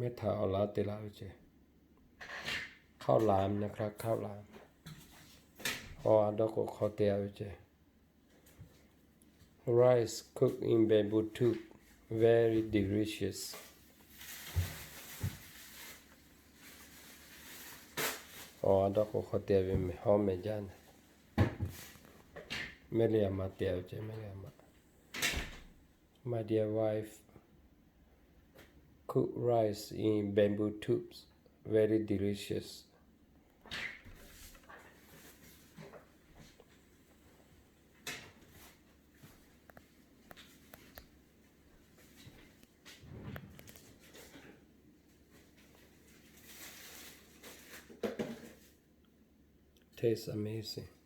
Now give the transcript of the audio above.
เม็ดเถาลาติลาวิเจข้าวหลามนะครับข้าวหลามพอดอกข้าวเตียววิเจ rice cooked in bamboo tube very delicious พอดอกข้าวเตียววิหอมเมจันไม่เลียมาเตียววิเจไม่เลียมา My dear wife cook rice in bamboo tubes very delicious tastes amazing